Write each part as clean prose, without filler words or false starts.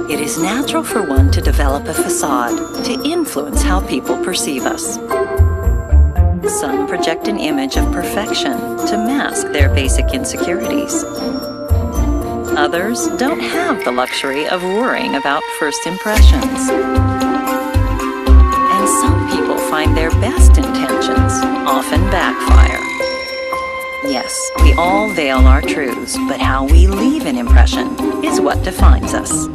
It is natural for one to develop a facade to influence how people perceive us. Some project an image of perfection to mask their basic insecurities. Others don't have the luxury of worrying about first impressions. And some people find their best intentions often backfire. Yes, we all veil our truths, but how we leave an impression is what defines us.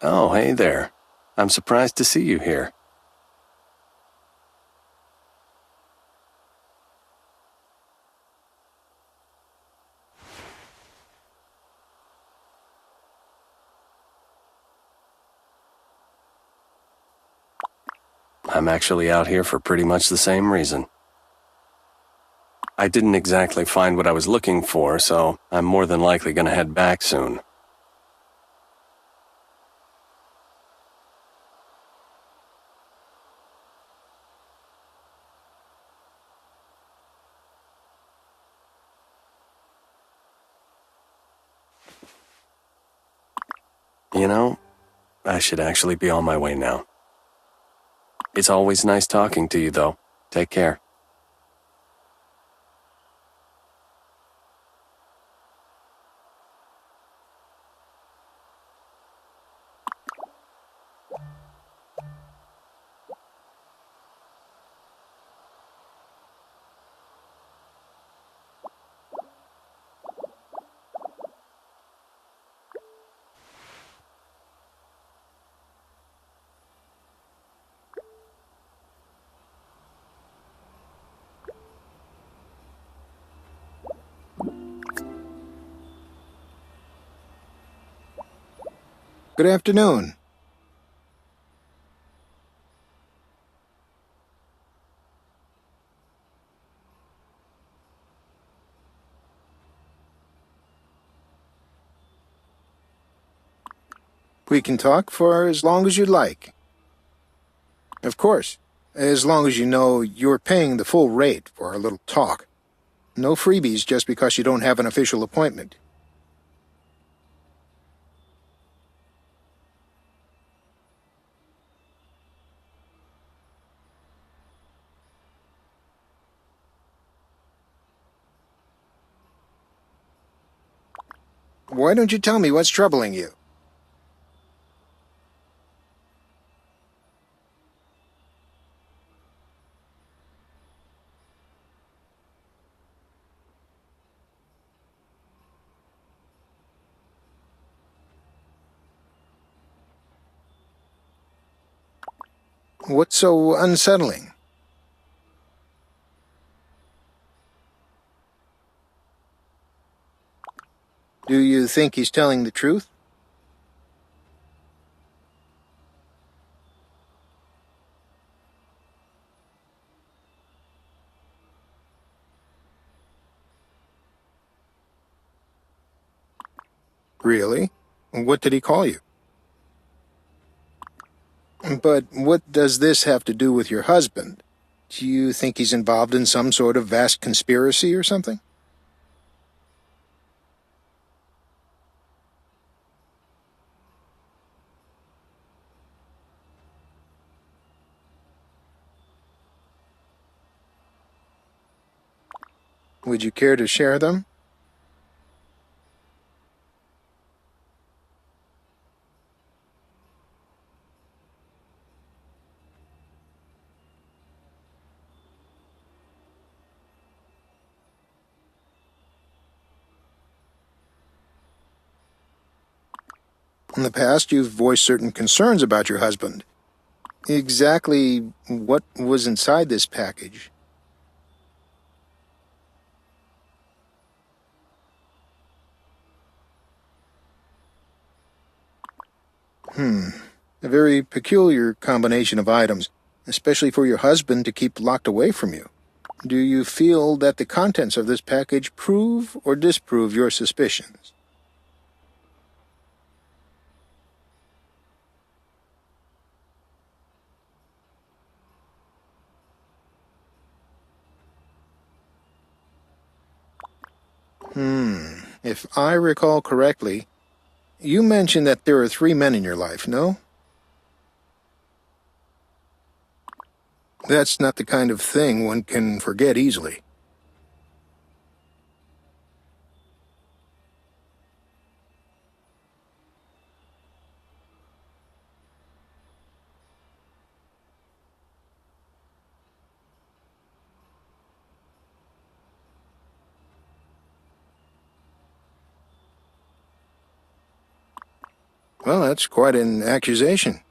Oh, hey there. I'm surprised to see you here. I'm actually out here for pretty much the same reason. I didn't exactly find what I was looking for, so I'm more than likely gonna head back soon. You know, I should actually be on my way now. It's always nice talking to you, though. Take care. Good afternoon. We can talk for as long as you'd like. Of course, as long as you know you're paying the full rate for our little talk. No freebies just because you don't have an official appointment. Why don't you tell me what's troubling you? What's so unsettling? Do you think he's telling the truth? Really? What did he call you? But what does this have to do with your husband? Do you think he's involved in some sort of vast conspiracy or something? Would you care to share them? In the past, you've voiced certain concerns about your husband. Exactly what was inside this package? A very peculiar combination of items, especially for your husband to keep locked away from you. Do you feel that the contents of this package prove or disprove your suspicions? If I recall correctly, you mentioned that there are 3 men in your life, no? That's not the kind of thing one can forget easily. Well, that's quite an accusation.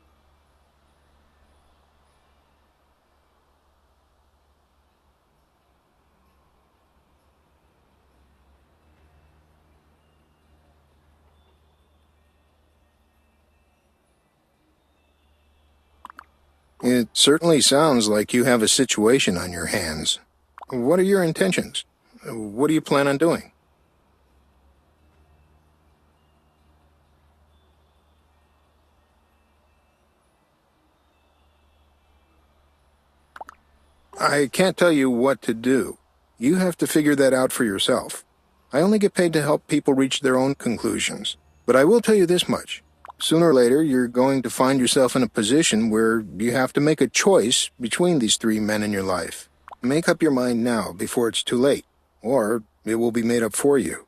It certainly sounds like you have a situation on your hands. What are your intentions? What do you plan on doing? I can't tell you what to do. You have to figure that out for yourself. I only get paid to help people reach their own conclusions. But I will tell you this much. Sooner or later, you're going to find yourself in a position where you have to make a choice between these three men in your life. Make up your mind now before it's too late, or it will be made up for you.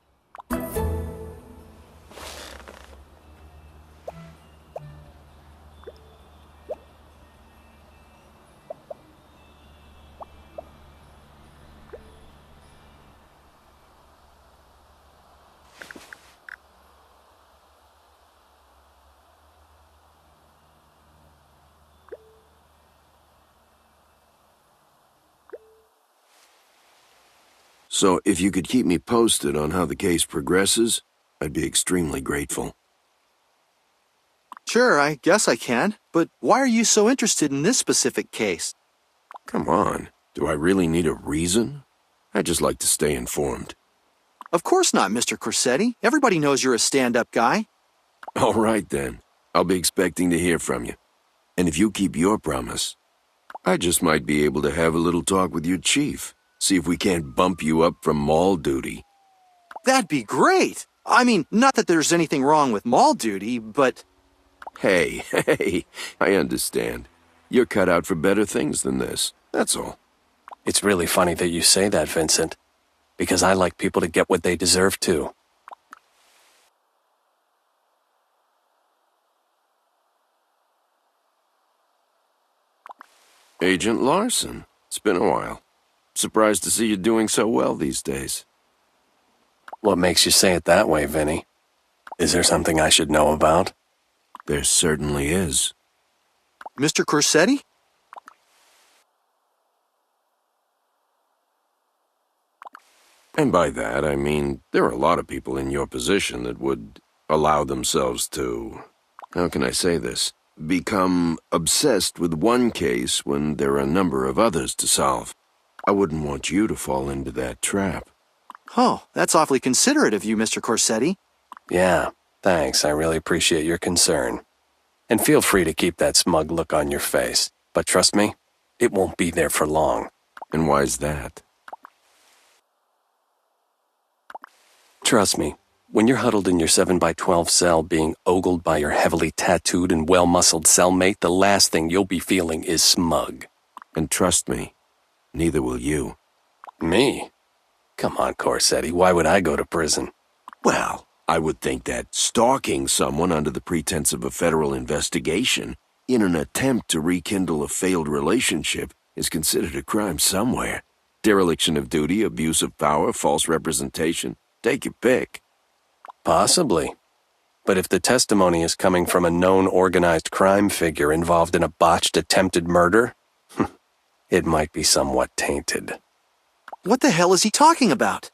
So if you could keep me posted on how the case progresses, I'd be extremely grateful. Sure, I guess I can. But why are you so interested in this specific case? Come on, do I really need a reason? I'd just like to stay informed. Of course not, Mr. Corsetti. Everybody knows you're a stand-up guy. All right then, I'll be expecting to hear from you. And if you keep your promise, I just might be able to have a little talk with your chief. See if we can't bump you up from mall duty. That'd be great. I mean, not that there's anything wrong with mall duty, but... Hey, I understand. You're cut out for better things than this, that's all. It's really funny that you say that, Vincent, because I like people to get what they deserve too. Agent Larson, it's been a while. Surprised to see you doing so well these days. What makes you say it that way, Vinny? Is there something I should know about? There certainly is. Mr. Corsetti? And by that, I mean, there are a lot of people in your position that would allow themselves to, how can I say this, become obsessed with one case when there are a number of others to solve. I wouldn't want you to fall into that trap. Oh, that's awfully considerate of you, Mr. Corsetti. Yeah, thanks. I really appreciate your concern. And feel free to keep that smug look on your face. But trust me, it won't be there for long. And why's that? Trust me, when you're huddled in your 7x12 cell being ogled by your heavily tattooed and well-muscled cellmate, the last thing you'll be feeling is smug. And trust me, neither will you. Me? Come on, Corsetti, why would I go to prison? Well, I would think that stalking someone under the pretense of a federal investigation in an attempt to rekindle a failed relationship is considered a crime somewhere. Dereliction of duty, abuse of power, false representation. Take your pick. Possibly. But if the testimony is coming from a known organized crime figure involved in a botched attempted murder, it might be somewhat tainted. What the hell is he talking about?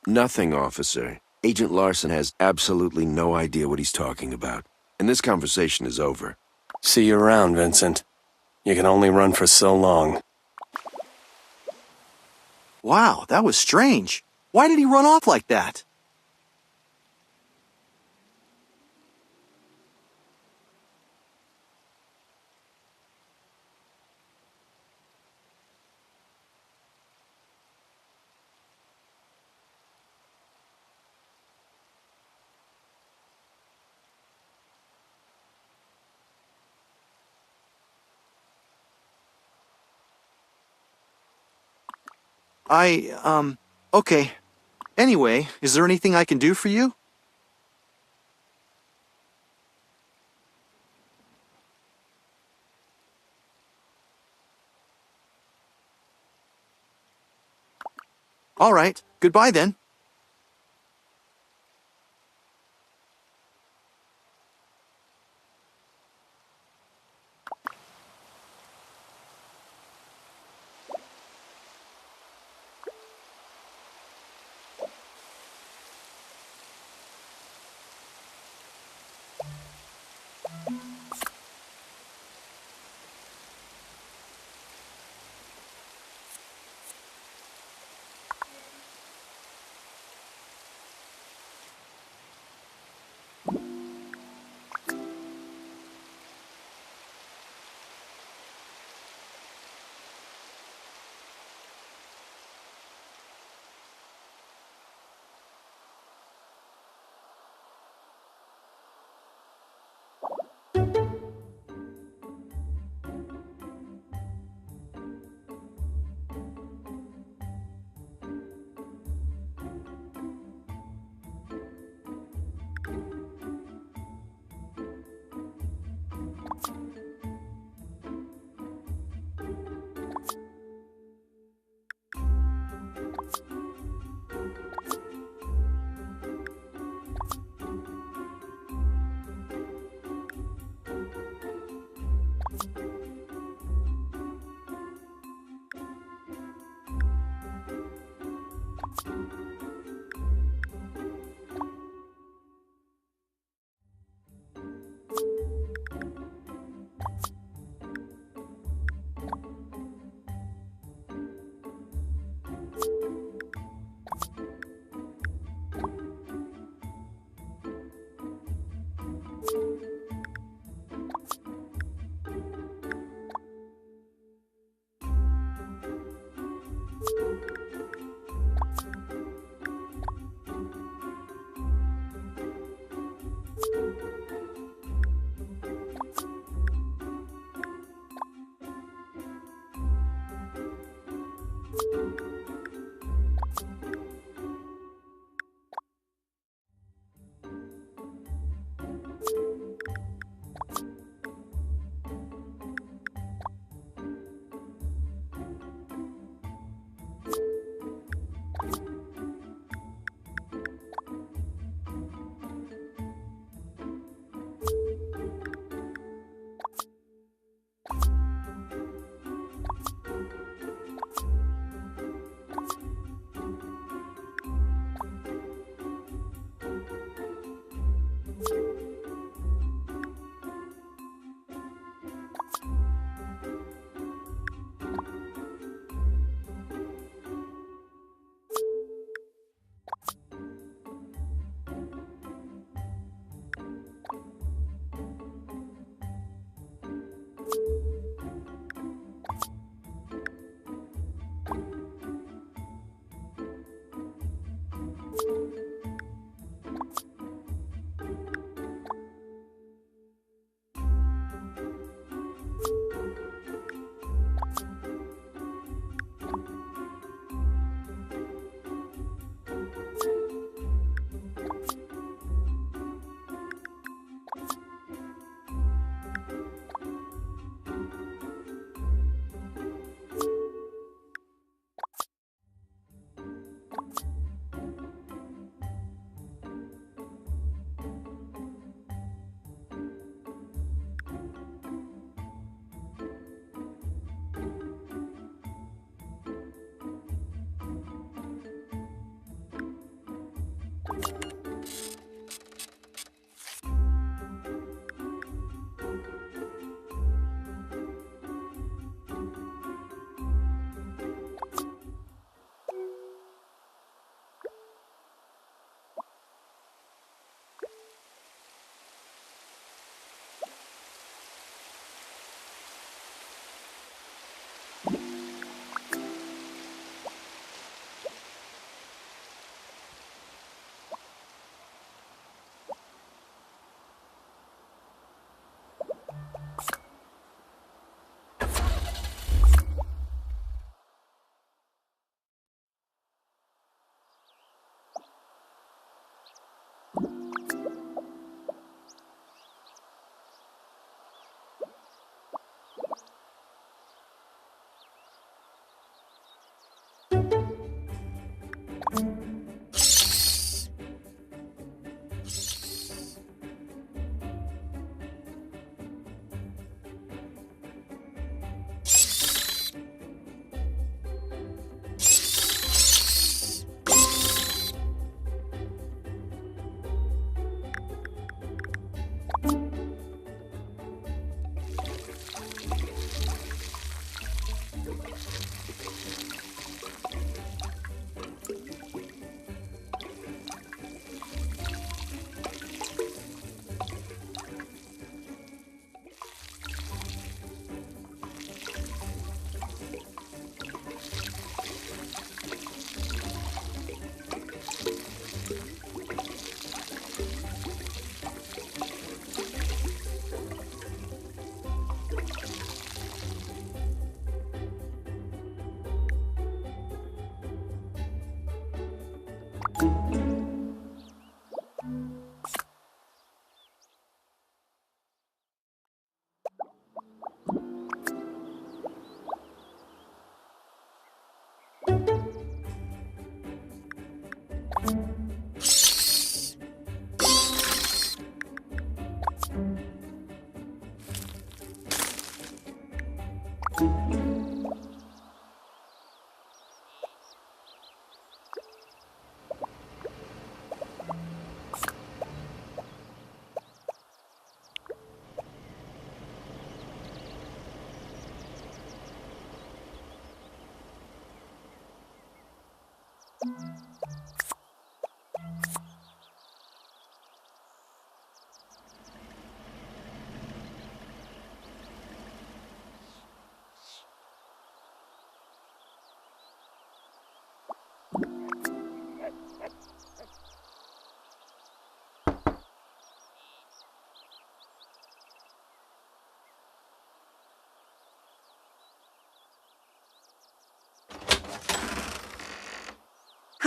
Nothing, officer. Agent Larson has absolutely no idea what he's talking about. And this conversation is over. See you around, Vincent. You can only run for so long. Wow, that was strange. Why did he run off like that? Okay. Anyway, is there anything I can do for you? All right. Goodbye then.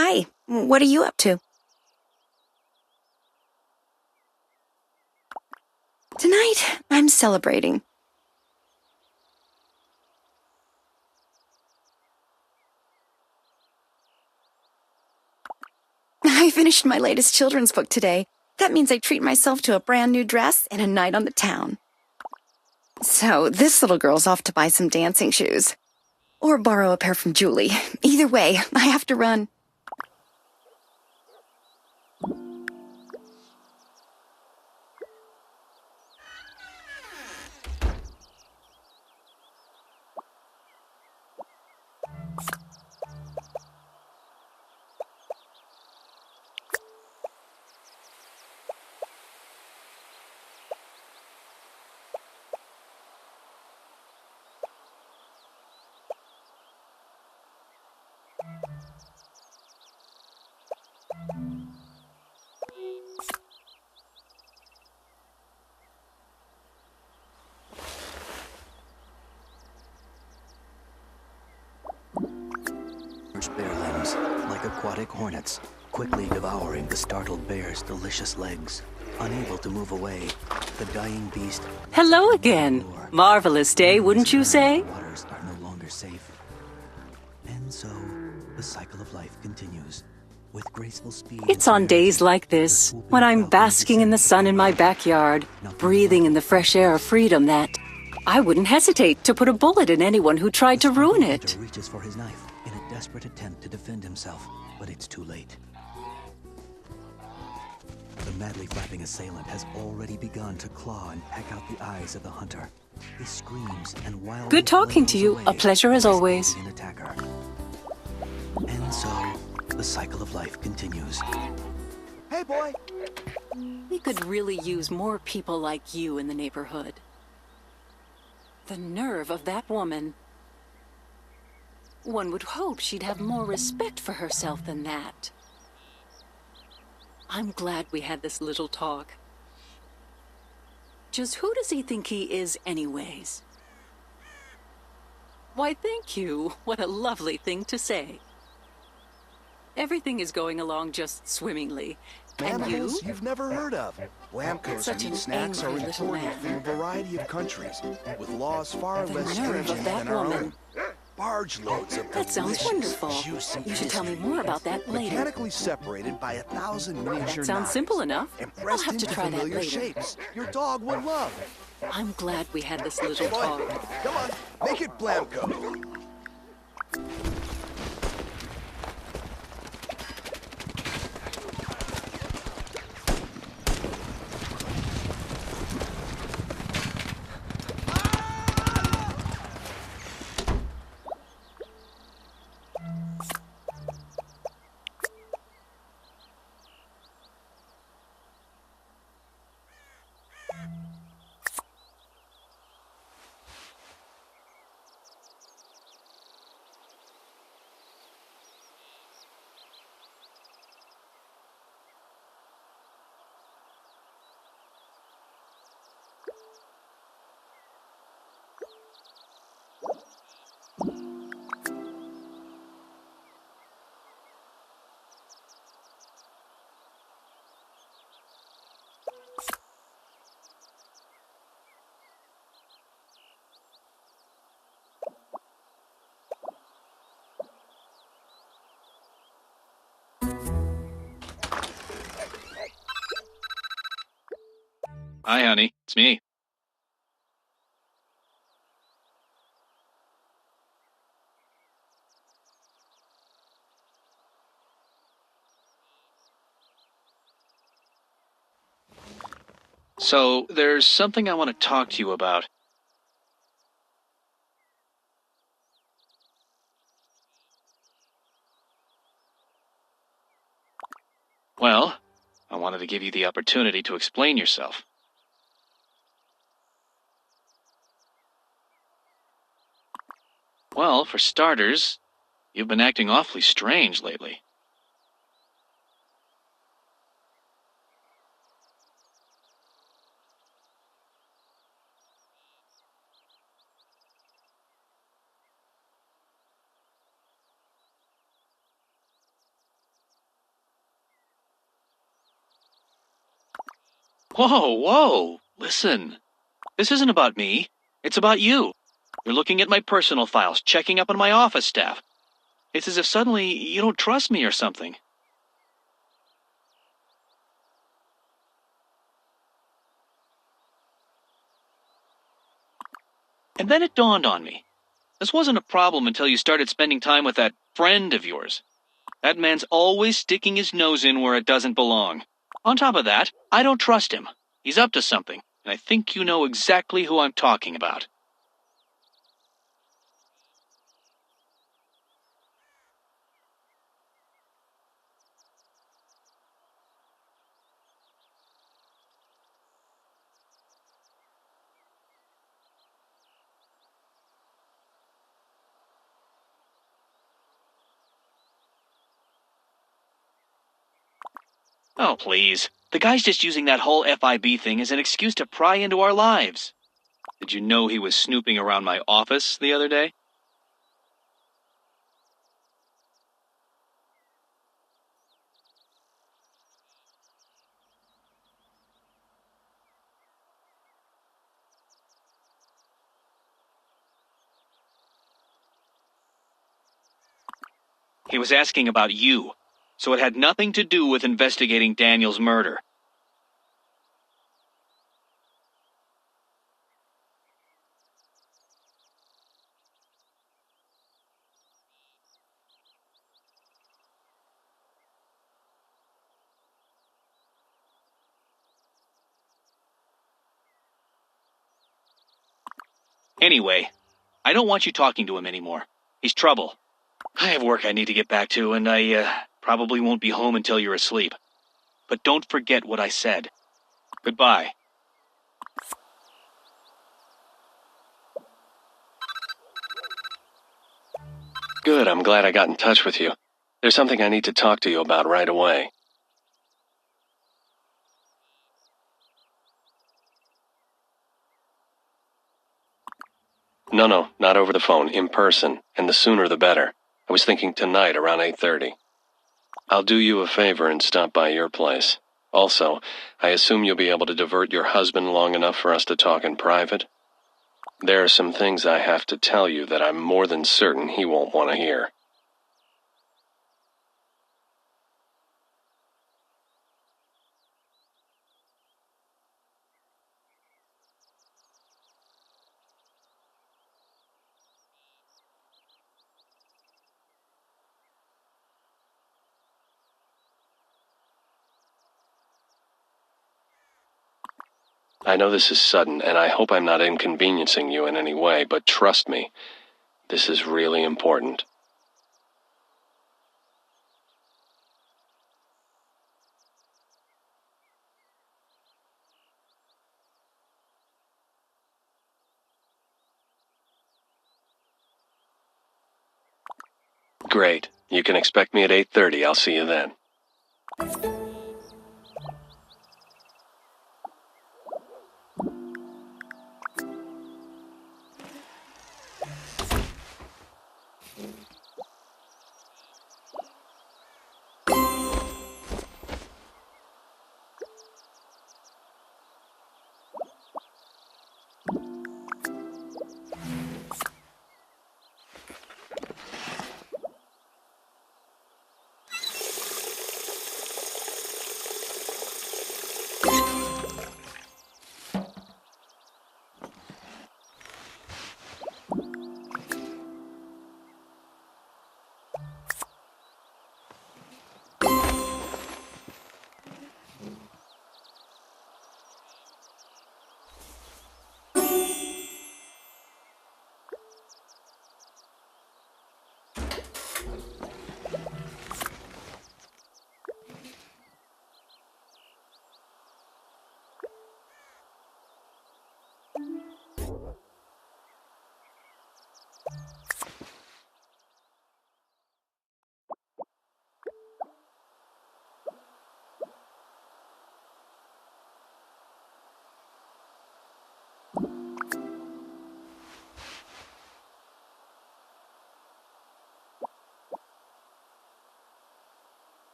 Hi, what are you up to? Tonight, I'm celebrating. I finished my latest children's book today. That means I treat myself to a brand new dress and a night on the town. So this little girl's off to buy some dancing shoes. Or borrow a pair from Julie. Either way, I have to run. Bear limbs, like aquatic hornets, quickly devouring the startled bear's delicious legs. Unable to move away, the dying beast... Hello again. Marvelous day, wouldn't you say? Waters are no longer safe. And so, the cycle of life continues. With graceful speed... It's on days like this, when I'm basking in the sun in my backyard, breathing in the fresh air of freedom that I wouldn't hesitate to put a bullet in anyone who tried to ruin it. Reaches for his knife in a desperate attempt to defend himself, but it's too late. madly flapping assailant has already begun to claw and peck out the eyes of the hunter. He screams and wildly Good talking to flails you. away, A pleasure as always. escaping an attacker. And so, the cycle of life continues. Hey, boy! We could really use more people like you in the neighborhood. The nerve of that woman. One would hope she'd have more respect for herself than that. I'm glad we had this little talk. Just who does he think he is anyways? Why, thank you. What a lovely thing to say. Everything is going along just swimmingly. And you? Animals you've never heard of. Lambco's Such meat an snacks are angry little imported man. from a variety of countries, with laws far The less nerve of stringent that than our woman. own. Barge loads of That sounds delicious, wonderful. juicy You should tell me history more about that later. mechanically separated by 1,000 miniature That sounds knives simple enough. and I'll pressed have to into try that familiar later. shapes your dog would love. I'm glad we had this little Boy, talk. come on, make it Blamco. Hi, honey. It's me. So, there's something I want to talk to you about. Well, I wanted to give you the opportunity to explain yourself. Well, for starters, you've been acting awfully strange lately. Whoa, whoa! Listen. This isn't about me. It's about you. You're looking at my personal files, checking up on my office staff. It's as if suddenly you don't trust me or something. And then it dawned on me. This wasn't a problem until you started spending time with that friend of yours. That man's always sticking his nose in where it doesn't belong. On top of that, I don't trust him. He's up to something, and I think you know exactly who I'm talking about. Oh, please. The guy's just using that whole FIB thing as an excuse to pry into our lives. Did you know he was snooping around my office the other day? He was asking about you, so it had nothing to do with investigating Daniel's murder. Anyway, I don't want you talking to him anymore. He's trouble. I have work I need to get back to, and I probably won't be home until you're asleep. But don't forget what I said. Goodbye. Good, I'm glad I got in touch with you. There's something I need to talk to you about right away. No, not over the phone, in person, and the sooner the better. I was thinking tonight around 8:30. I'll do you a favor and stop by your place. Also, I assume you'll be able to divert your husband long enough for us to talk in private? There are some things I have to tell you that I'm more than certain he won't want to hear. I know this is sudden, and I hope I'm not inconveniencing you in any way, but trust me, this is really important. Great. You can expect me at 8:30. I'll see you then.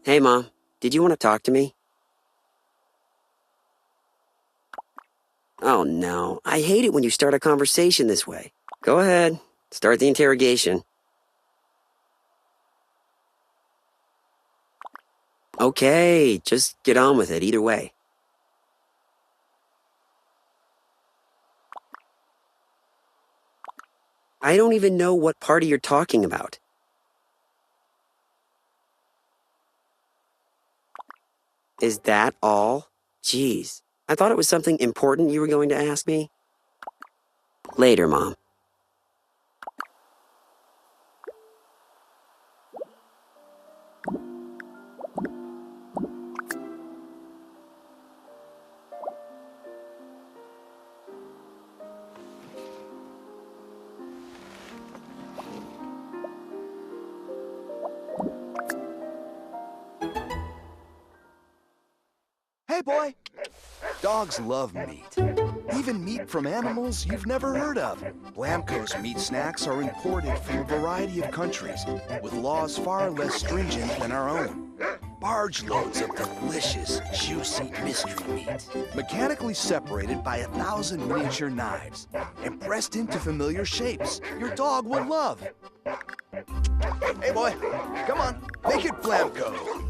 Hey, Mom. Did you want to talk to me? Oh, no. I hate it when you start a conversation this way. Go ahead. Start the interrogation. Okay, just get on with it either way. I don't even know what party you're talking about. Is that all? Jeez, I thought it was something important you were going to ask me. Later, Mom. Hey, boy! Dogs love meat. Even meat from animals you've never heard of. Blamco's meat snacks are imported from a variety of countries, with laws far less stringent than our own. barge loads of delicious, juicy mystery meat, mechanically separated by 1,000 miniature knives and pressed into familiar shapes your dog will love. Hey boy, come on, make it Flamco.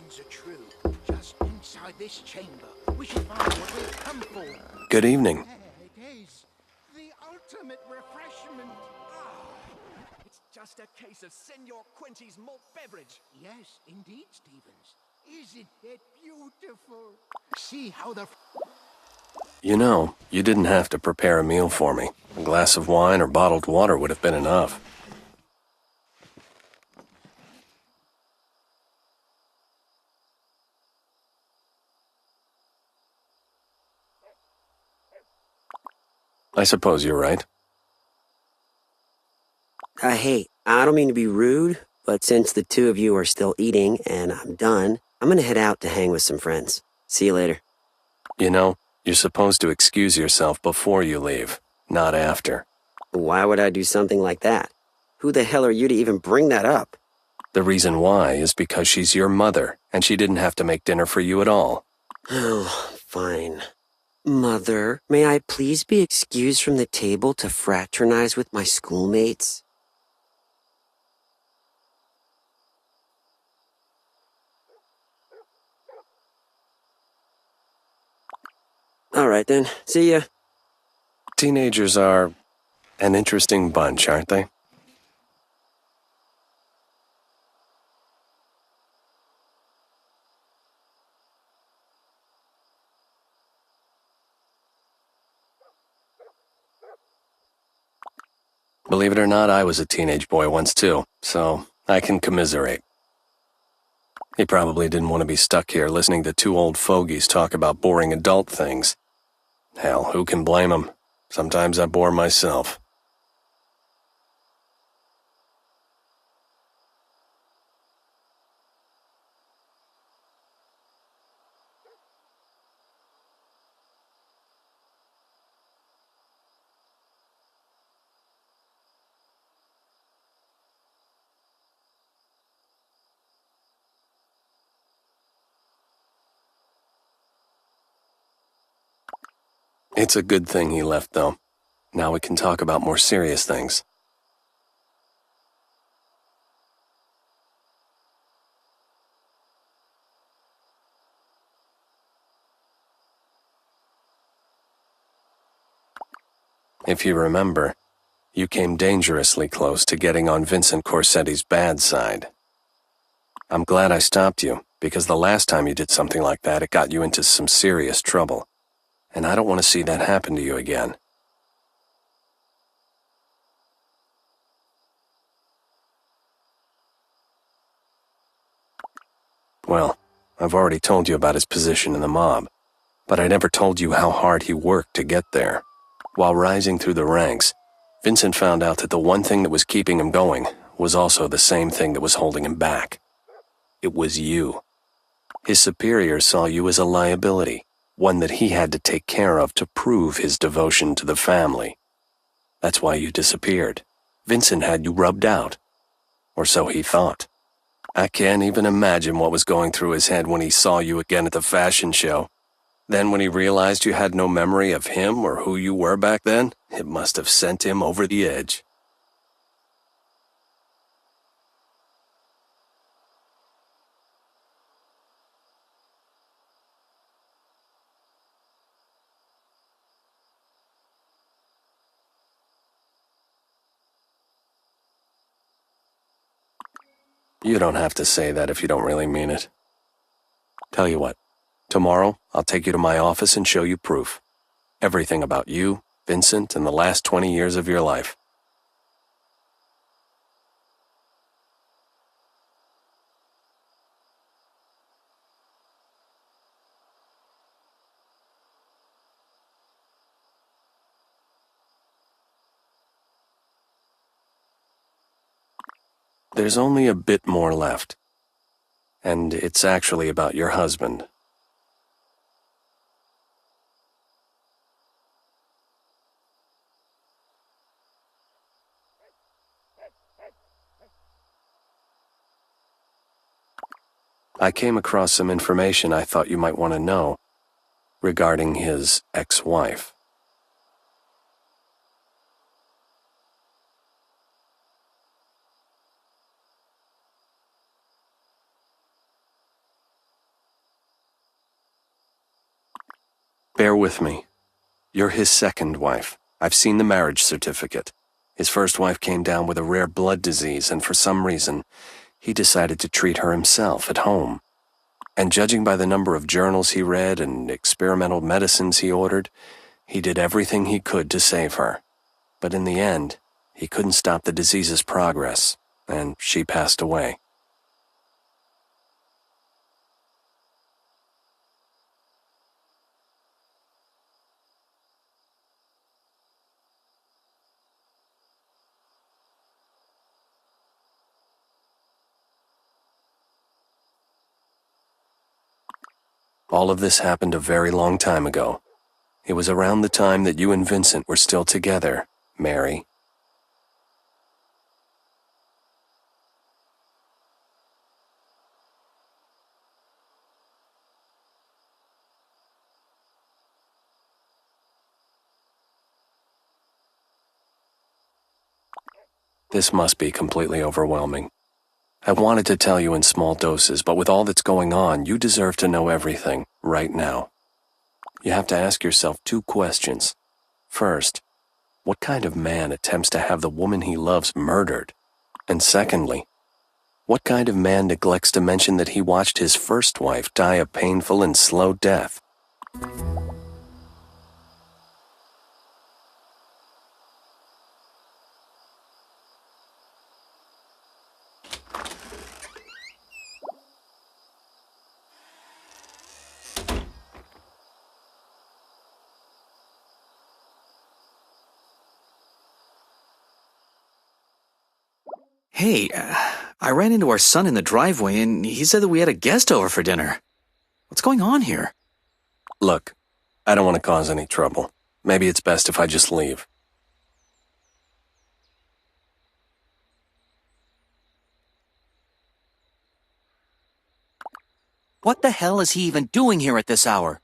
Are true. Just inside this chamber, we should find what we've come for. Good evening. It is the ultimate refreshment. It's just a case of Senor Quinty's malt beverage. Yes, indeed, Stevens. Isn't it beautiful? See how the... You know, you didn't have to prepare a meal for me. A glass of wine or bottled water would have been enough. I suppose you're right. Hey, I don't mean to be rude, but since the two of you are still eating and I'm done, I'm gonna head out to hang with some friends. See you later. You know, you're supposed to excuse yourself before you leave, not after. Why would I do something like that? Who the hell are you to even bring that up? The reason why is because she's your mother, and she didn't have to make dinner for you at all. Oh, fine. Mother, may I please be excused from the table to fraternize with my schoolmates? All right then, see ya. Teenagers are an interesting bunch, aren't they? Believe it or not, I was a teenage boy once too, so I can commiserate. He probably didn't want to be stuck here listening to two old fogies talk about boring adult things. Hell, who can blame him? Sometimes I bore myself. It's a good thing he left, though. Now we can talk about more serious things. If you remember, you came dangerously close to getting on Vincent Corsetti's bad side. I'm glad I stopped you, because the last time you did something like that, it got you into some serious trouble. And I don't want to see that happen to you again. Well, I've already told you about his position in the mob, but I never told you how hard he worked to get there. While rising through the ranks, Vincent found out that the one thing that was keeping him going was also the same thing that was holding him back. It was you. His superiors saw you as a liability, one that he had to take care of to prove his devotion to the family. That's why you disappeared. Vincent had you rubbed out. Or so he thought. I can't even imagine what was going through his head when he saw you again at the fashion show. Then when he realized you had no memory of him or who you were back then, it must have sent him over the edge. You don't have to say that if you don't really mean it. Tell you what, tomorrow I'll take you to my office and show you proof. Everything about you, Vincent, and the last 20 years of your life. There's only a bit more left. And it's actually about your husband. I came across some information I thought you might want to know regarding his ex-wife. Bear with me. You're his second wife. I've seen the marriage certificate. His first wife came down with a rare blood disease, and for some reason, he decided to treat her himself at home. And judging by the number of journals he read and experimental medicines he ordered, he did everything he could to save her. But in the end, he couldn't stop the disease's progress, and she passed away. All of this happened a very long time ago. It was around the time that you and Vincent were still together, Mary. This must be completely overwhelming. I wanted to tell you in small doses, but with all that's going on, you deserve to know everything, right now. You have to ask yourself 2 questions. First, what kind of man attempts to have the woman he loves murdered? And secondly, what kind of man neglects to mention that he watched his first wife die a painful and slow death? Hey, I ran into our son in the driveway and he said that we had a guest over for dinner. What's going on here? Look, I don't want to cause any trouble. Maybe it's best if I just leave. What the hell is he even doing here at this hour?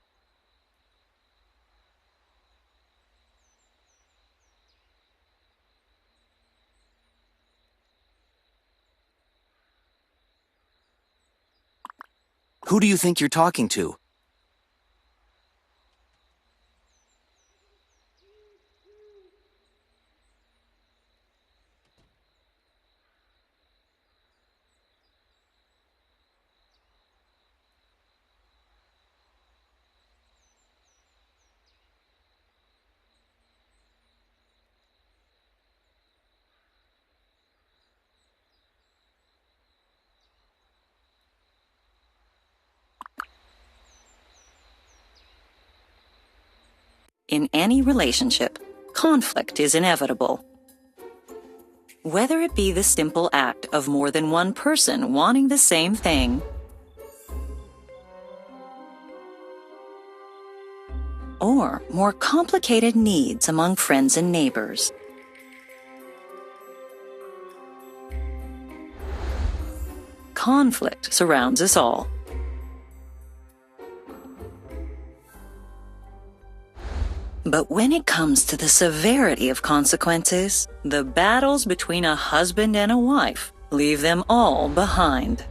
Who do you think you're talking to? In any relationship, conflict is inevitable. Whether it be the simple act of more than one person wanting the same thing, or more complicated needs among friends and neighbors. Conflict surrounds us all. But when it comes to the severity of consequences, the battles between a husband and a wife leave them all behind.